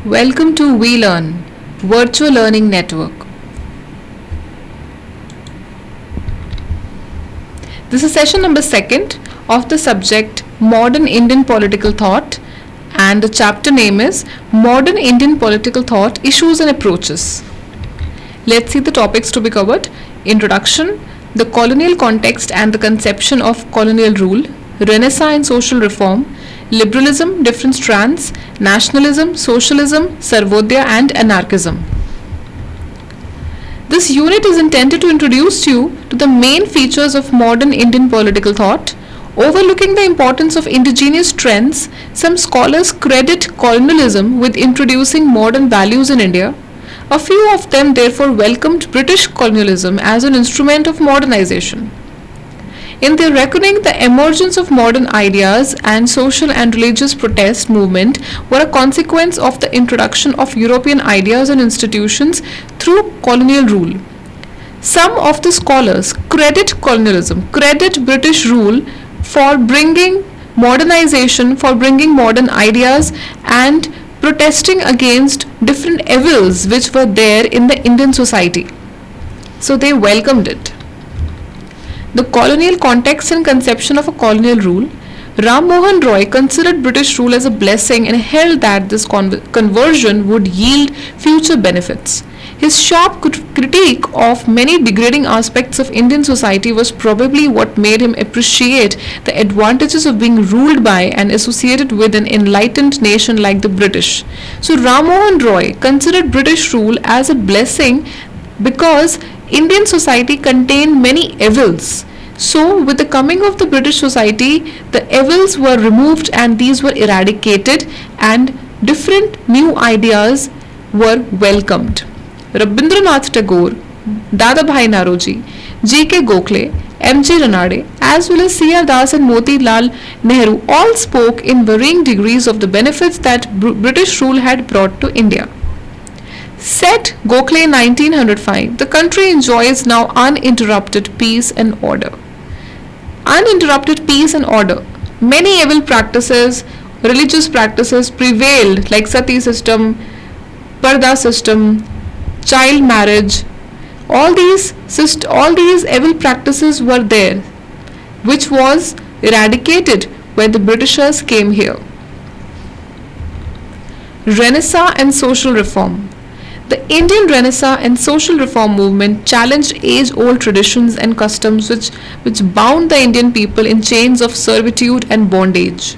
Welcome to We Learn, Virtual Learning Network. This is session number 2 of the subject Modern Indian Political Thought, and the chapter name is Modern Indian Political Thought Issues and Approaches. Let's see the topics to be covered. Introduction, the colonial context and the conception of colonial rule, Renaissance and social reform, liberalism, different strands, nationalism, socialism, Sarvodaya and anarchism. This unit is intended to introduce you to the main features of modern Indian political thought. Overlooking the importance of indigenous trends, some scholars credit colonialism with introducing modern values in India. A few of them therefore welcomed British colonialism as an instrument of modernization. In their reckoning, the emergence of modern ideas and social and religious protest movement were a consequence of the introduction of European ideas and institutions through colonial rule. Some of the scholars credit British rule for bringing modernization, for bringing modern ideas and protesting against different evils which were there in the Indian society. So they welcomed it. The colonial context and conception of a colonial rule. Ram Mohan Roy considered British rule as a blessing and held that this conversion would yield future benefits. His sharp critique of many degrading aspects of Indian society was probably what made him appreciate the advantages of being ruled by and associated with an enlightened nation like the British. So Ram Mohan Roy considered British rule as a blessing because Indian society contained many evils. So with the coming of the British society, the evils were removed and these were eradicated and different new ideas were welcomed. Rabindranath Tagore, Dadabhai Naroji, G.K. Gokhale, M.J. Ranade, as well as C.R. Das and Motilal Nehru all spoke in varying degrees of the benefits that British rule had brought to India. Said Gokhale in 1905, the country enjoys now uninterrupted peace and order. Uninterrupted peace and order. Many evil practices, religious practices prevailed like sati system, parda system, child marriage. All these evil practices were there, which was eradicated when the Britishers came here. Renaissance and social reform. The Indian Renaissance and social reform movement challenged age-old traditions and customs which bound the Indian people in chains of servitude and bondage.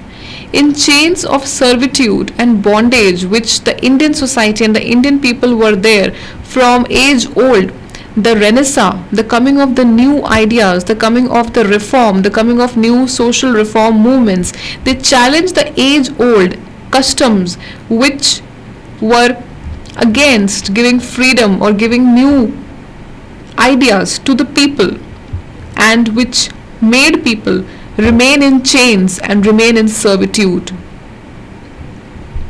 In chains of servitude and bondage which the Indian society and the Indian people were there from age-old, the Renaissance, the coming of the new ideas, the coming of the reform, the coming of new social reform movements, they challenged the age-old customs which were against giving freedom or giving new ideas to the people and which made people remain in chains and remain in servitude.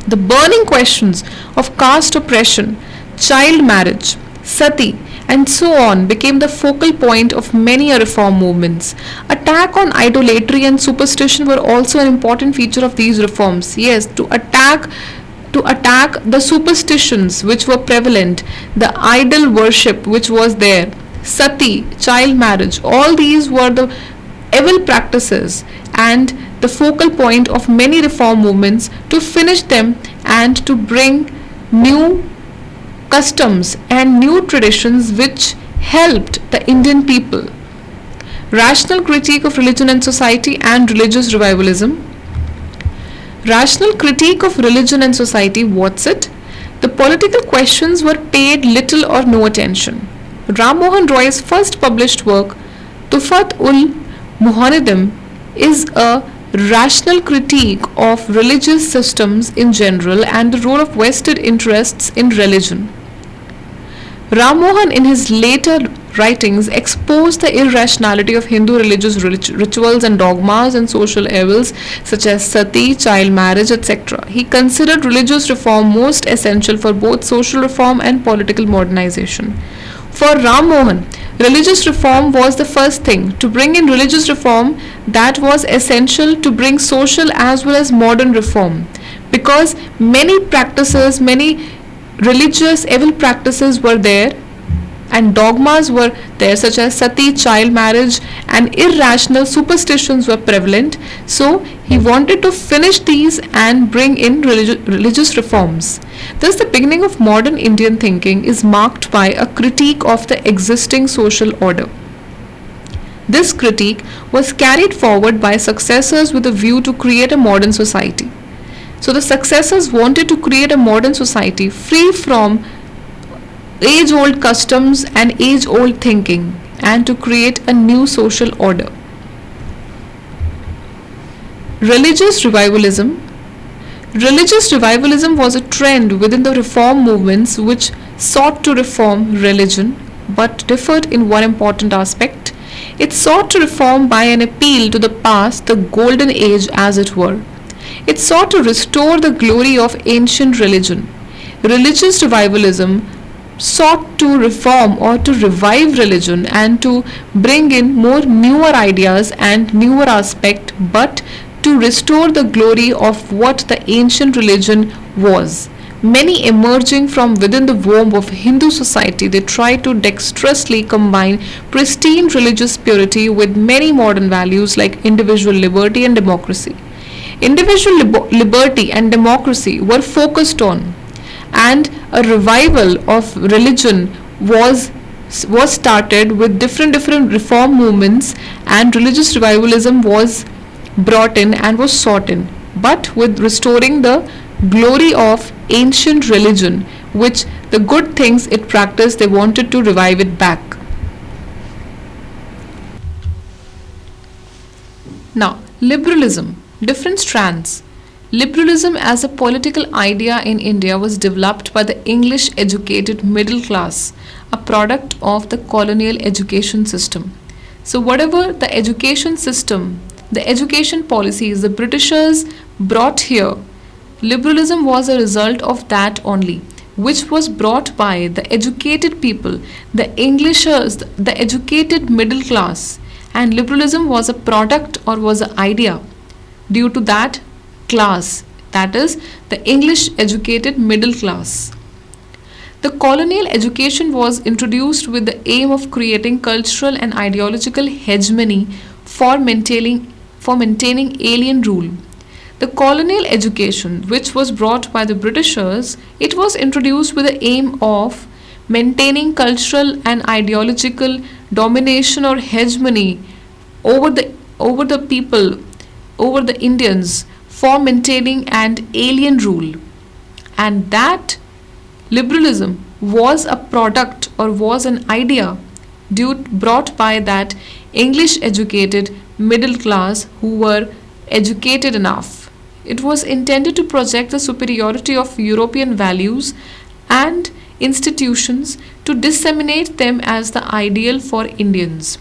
The burning questions of caste oppression, child marriage, sati and so on became the focal point of many reform movements. Attack on idolatry and superstition were also an important feature of these reforms. Yes, to attack the superstitions which were prevalent, the idol worship which was there, sati, child marriage, all these were the evil practices and the focal point of many reform movements to finish them and to bring new customs and new traditions which helped the Indian people. Rational critique of religion and society and religious revivalism. Rational critique of religion and society, what's it? The political questions were paid little or no attention. Ram Mohan Roy's first published work, Tuhfat-ul-Muhannidim, is a rational critique of religious systems in general and the role of vested interests in religion. Ram Mohan in his later writings exposed the irrationality of Hindu religious rituals and dogmas and social evils such as sati, child marriage, etc. He considered religious reform most essential for both social reform and political modernization. For Ram Mohan, religious reform was the first thing. To bring in religious reform, that was essential to bring social as well as modern reform, because many practices, many religious evil practices were there and dogmas were there, such as sati, child marriage, and irrational superstitions were prevalent. So he wanted to finish these and bring in religious reforms. Thus, the beginning of modern Indian thinking is marked by a critique of the existing social order. This critique was carried forward by successors with a view to create a modern society. So the successors wanted to create a modern society free from age-old customs and age-old thinking, and to create a new social order. Religious revivalism. Religious revivalism was a trend within the reform movements which sought to reform religion but differed in one important aspect. It sought to reform by an appeal to the past, the golden age as it were. It sought to restore the glory of ancient religion. Religious revivalism sought to reform or to revive religion and to bring in more newer ideas and newer aspect, but to restore the glory of what the ancient religion was. Many emerging from within the womb of Hindu society, they try to dexterously combine pristine religious purity with many modern values like individual liberty and democracy. Individual liberty and democracy were focused on, and a revival of religion was started with different reform movements, and religious revivalism was brought in and was sought in, but with restoring the glory of ancient religion, which the good things it practiced, they wanted to revive it back. Now, liberalism, different strands. Liberalism as a political idea in India was developed by the English educated middle class, a product of the colonial education system. So whatever the education system, the education policies the Britishers brought here, liberalism was a result of that only, which was brought by the educated people, the Englishers, the educated middle class, and liberalism was a product or was an idea due to that class, that is the English educated middle class. The colonial education was introduced with the aim of creating cultural and ideological hegemony for maintaining alien rule. The colonial education, which was brought by the Britishers, it was introduced with the aim of maintaining cultural and ideological domination or hegemony over the people, over the Indians, for maintaining an alien rule. And that liberalism was a product or was an idea brought by that English educated middle class who were educated enough. It was intended to project the superiority of European values and institutions to disseminate them as the ideal for Indians.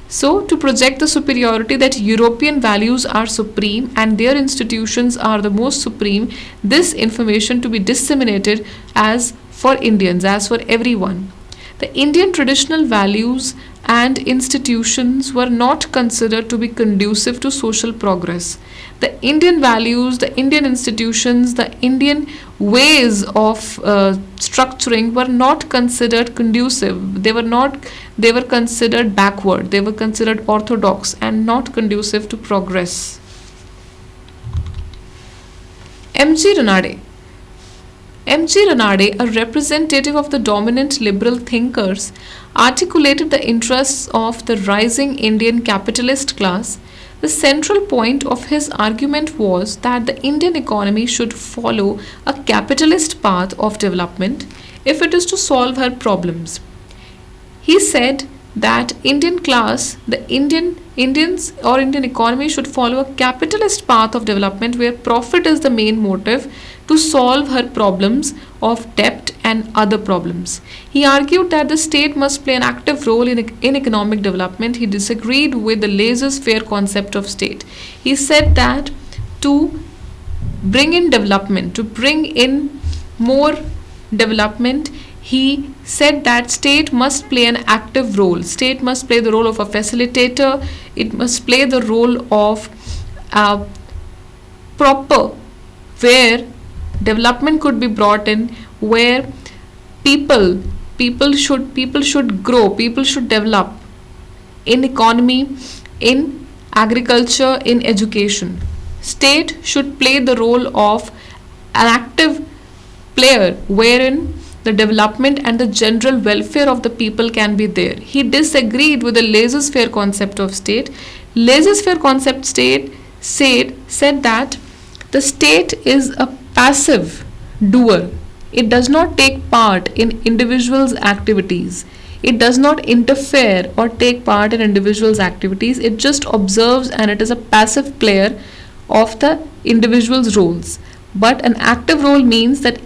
So, to project the superiority that European values are supreme and their institutions are the most supreme, this information to be disseminated as for Indians, as for everyone. The Indian traditional values and institutions were not considered to be conducive to social progress. The Indian values, the Indian institutions, the Indian ways of structuring were not considered conducive. They were considered backward. They were considered orthodox and not conducive to progress. M.G. Ranade. M.G. Ranade, a representative of the dominant liberal thinkers, articulated the interests of the rising Indian capitalist class. The central point of his argument was that the Indian economy should follow a capitalist path of development if it is to solve her problems. He said that Indians or Indian economy should follow a capitalist path of development where profit is the main motive to solve her problems of debt and other problems. He argued that the state must play an active role in economic development. He disagreed with the laissez-faire concept of state. He said that to bring in development, to bring in more development, he said that state must play an active role. State must play the role of a facilitator. It must play the role of proper, where Development could be brought in where people should grow, people should develop in economy, in agriculture, in education. State should play the role of an active player wherein the development and the general welfare of the people can be there. He disagreed with the laissez-faire concept of state. Laissez-faire concept said that the state is a passive doer. It does not take part in individuals' activities. It does not interfere or take part in individuals' activities. It just observes, and it is a passive player of the individual's roles. But an active role means that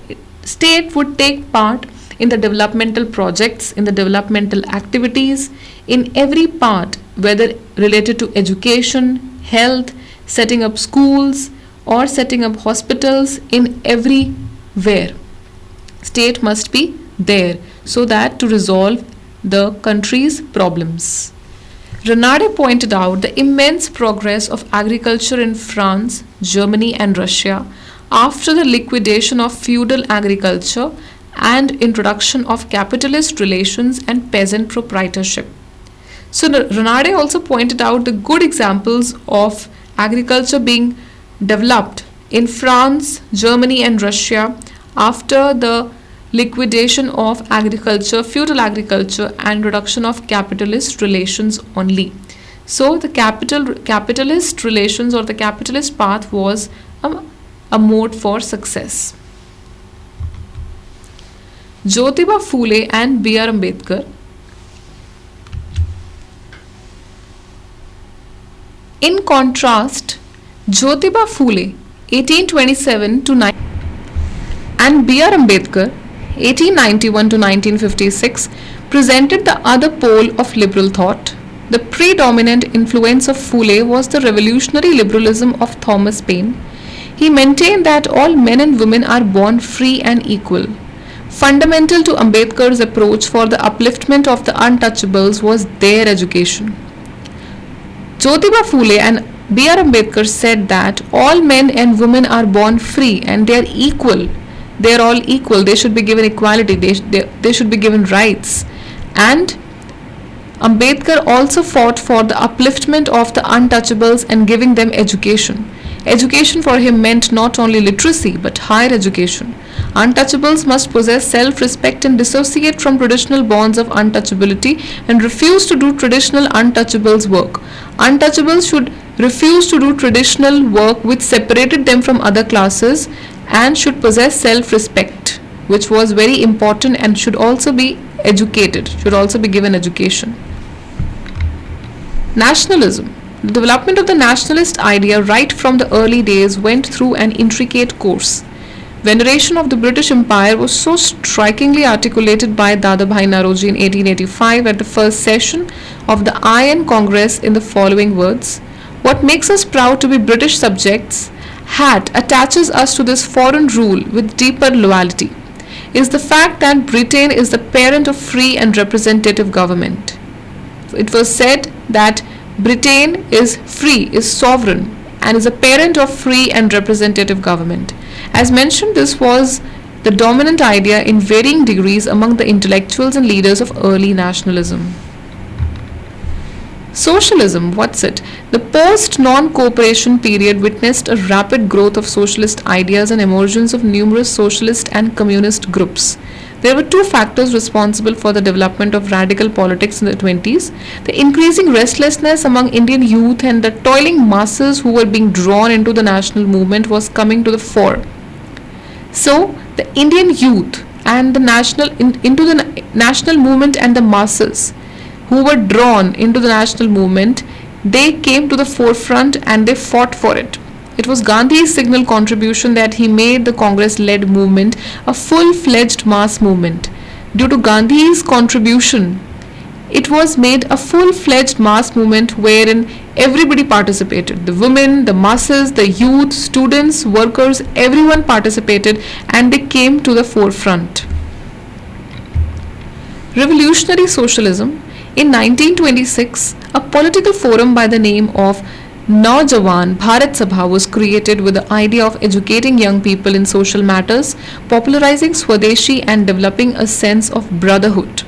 state would take part in the developmental projects, in the developmental activities, in every part, whether related to education, health, setting up schools, or setting up hospitals, in everywhere. State must be there so that to resolve the country's problems. Ranade pointed out the immense progress of agriculture in France, Germany, and Russia after the liquidation of feudal agriculture and introduction of capitalist relations and peasant proprietorship. So Ranade also pointed out the good examples of agriculture being developed in France, Germany, and Russia after the liquidation of agriculture, feudal agriculture, and reduction of capitalist relations only. So the capitalist relations or the capitalist path was a mode for success. Jyotiba Phule and B.R. Ambedkar. In contrast, Jyotiba Phule 1827 to 9 and B.R. Ambedkar 1891 to 1956 presented the other pole of liberal thought. The predominant influence of Phule was the revolutionary liberalism of Thomas Paine. He maintained that all men and women are born free and equal. Fundamental to Ambedkar's approach for the upliftment of the untouchables was their education. Jyotiba Phule and B.R. Ambedkar said that all men and women are born free and they are equal. They are all equal. They should be given equality. They should be given rights. And Ambedkar also fought for the upliftment of the untouchables and giving them education. Education for him meant not only literacy but higher education. Untouchables must possess self-respect and dissociate from traditional bonds of untouchability and refuse to do traditional untouchables work. Untouchables should refuse to do traditional work which separated them from other classes and should possess self-respect, which was very important, and should also be educated, should also be given education. Nationalism. The development of the nationalist idea right from the early days went through an intricate course. Veneration of the British Empire was so strikingly articulated by Dadabhai Naoroji in 1885 at the first session of the Iron Congress in the following words: "What makes us proud to be British subjects attaches us to this foreign rule with deeper loyalty, is the fact that Britain is the parent of free and representative government." It was said that Britain is free, is sovereign, and is a parent of free and representative government. As mentioned, this was the dominant idea in varying degrees among the intellectuals and leaders of early nationalism. Socialism, what's it? The post-non-cooperation period witnessed a rapid growth of socialist ideas and emergence of numerous socialist and communist groups. There were two factors responsible for the development of radical politics in the 20s: the increasing restlessness among Indian youth and the toiling masses who were being drawn into the national movement was coming to the fore. So, the Indian youth and the into the national movement and the masses who were drawn into the national movement, they came to the forefront and they fought for it. It was Gandhi's signal contribution that he made the Congress-led movement a full-fledged mass movement. Due to Gandhi's contribution, it was made a full-fledged mass movement wherein everybody participated. The women, the masses, the youth, students, workers, everyone participated and they came to the forefront. Revolutionary Socialism. In 1926, a political forum by the name of Naujawan Bharat Sabha was created with the idea of educating young people in social matters, popularizing Swadeshi and developing a sense of brotherhood.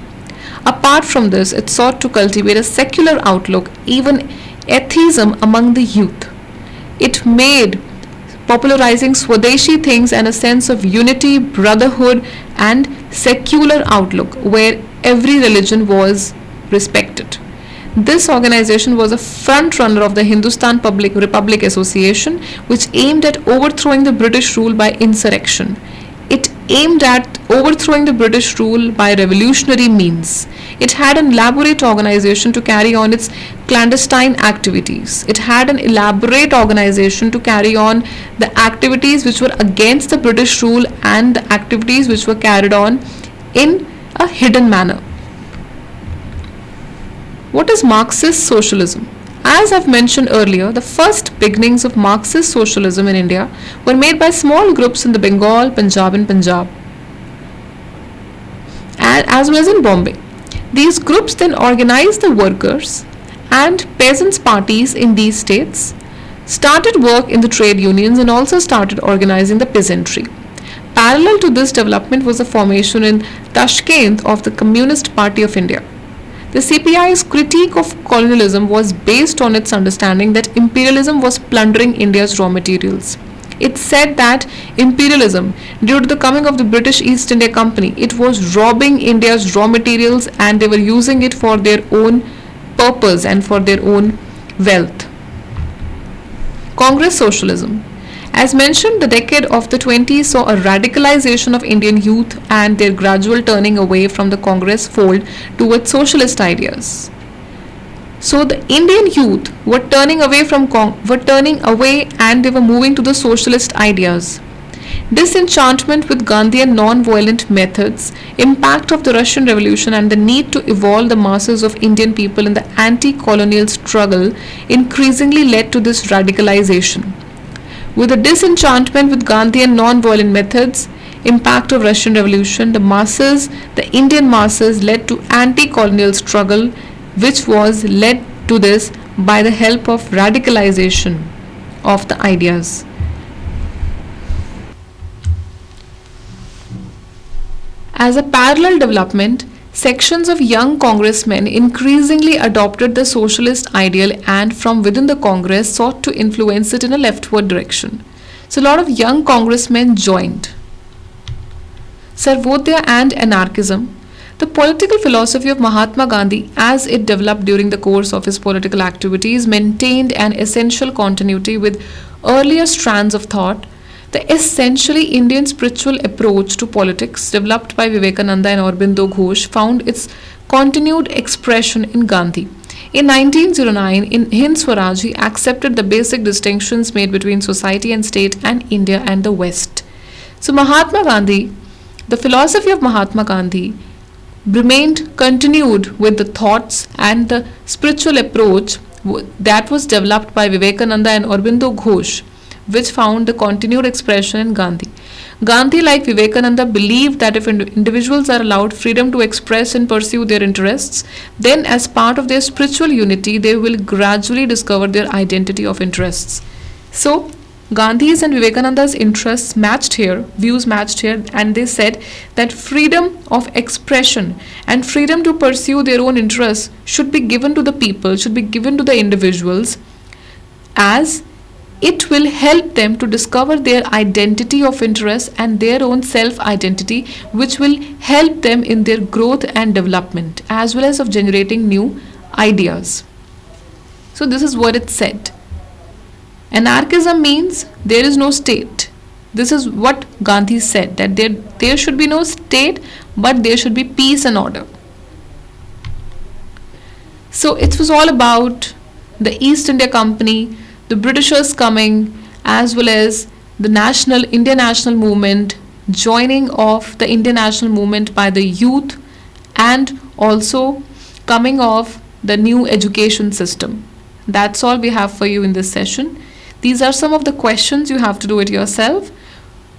Apart from this, it sought to cultivate a secular outlook, even atheism among the youth. It made popularizing Swadeshi things and a sense of unity, brotherhood, and secular outlook where every religion was respected. This organization was a front runner of the Hindustan Public Republic Association, which aimed at overthrowing the British rule by insurrection. It aimed at overthrowing the British rule by revolutionary means. It had an elaborate organization to carry on its clandestine activities. It had an elaborate organization to carry on the activities which were against the British rule and the activities which were carried on in a hidden manner. What is Marxist Socialism? As I've mentioned earlier, the first beginnings of Marxist Socialism in India were made by small groups in the Bengal, Punjab and Punjab, and as well as in Bombay. These groups then organized the workers and peasants' parties in these states, started work in the trade unions and also started organizing the peasantry. Parallel to this development was the formation in Tashkent of the Communist Party of India. The CPI's critique of colonialism was based on its understanding that imperialism was plundering India's raw materials. It said that imperialism, due to the coming of the British East India Company, it was robbing India's raw materials and they were using it for their own purpose and for their own wealth. Congress Socialism. As mentioned, the decade of the 20s saw a radicalization of Indian youth and their gradual turning away from the Congress fold towards socialist ideas. So the Indian youth were turning away and they were moving to the socialist ideas. Disenchantment with Gandhian non-violent methods, impact of the Russian Revolution and the need to evolve the masses of Indian people in the anti-colonial struggle increasingly led to this radicalization. With the disenchantment with Gandhian non-violent methods, impact of Russian Revolution, the Indian masses led to anti-colonial struggle, which was led to this by the help of radicalization of the ideas. As a parallel development, sections of young congressmen increasingly adopted the socialist ideal and from within the Congress sought to influence it in a leftward direction. So a lot of young congressmen joined. Sarvodaya and anarchism. The political philosophy of Mahatma Gandhi, as it developed during the course of his political activities, maintained an essential continuity with earlier strands of thought. The essentially Indian spiritual approach to politics developed by Vivekananda and Aurobindo Ghosh found its continued expression in Gandhi. In 1909, in Hind Swaraj, he accepted the basic distinctions made between society and state and India and the West. So Mahatma Gandhi, the philosophy of Mahatma Gandhi remained continued with the thoughts and the spiritual approach that was developed by Vivekananda and Aurobindo Ghosh, which found the continued expression in Gandhi. Gandhi, like Vivekananda, believed that if individuals are allowed freedom to express and pursue their interests, then as part of their spiritual unity, they will gradually discover their identity of interests. So, Gandhi's and Vivekananda's interests matched here, views matched here, and they said that freedom of expression and freedom to pursue their own interests should be given to the people, should be given to the individuals, as it will help them to discover their identity of interest and their own self-identity, which will help them in their growth and development as well as of generating new ideas. So this is what it said. Anarchism means there is no state. This is what Gandhi said, that there should be no state, but there should be peace and order. So it was all about the East India Company, the Britishers coming, as well as the Indian national movement, joining of the Indian national movement by the youth, and also coming of the new education system. That's all we have for you in this session. These are some of the questions. You have to do it yourself.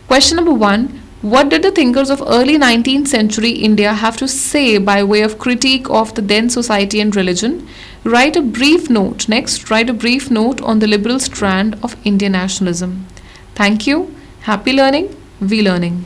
Question number 1. What did the thinkers of early 19th century India have to say by way of critique of the then society and religion? Write a brief note. Next, write a brief note on the liberal strand of Indian nationalism. Thank you. Happy learning. We learning.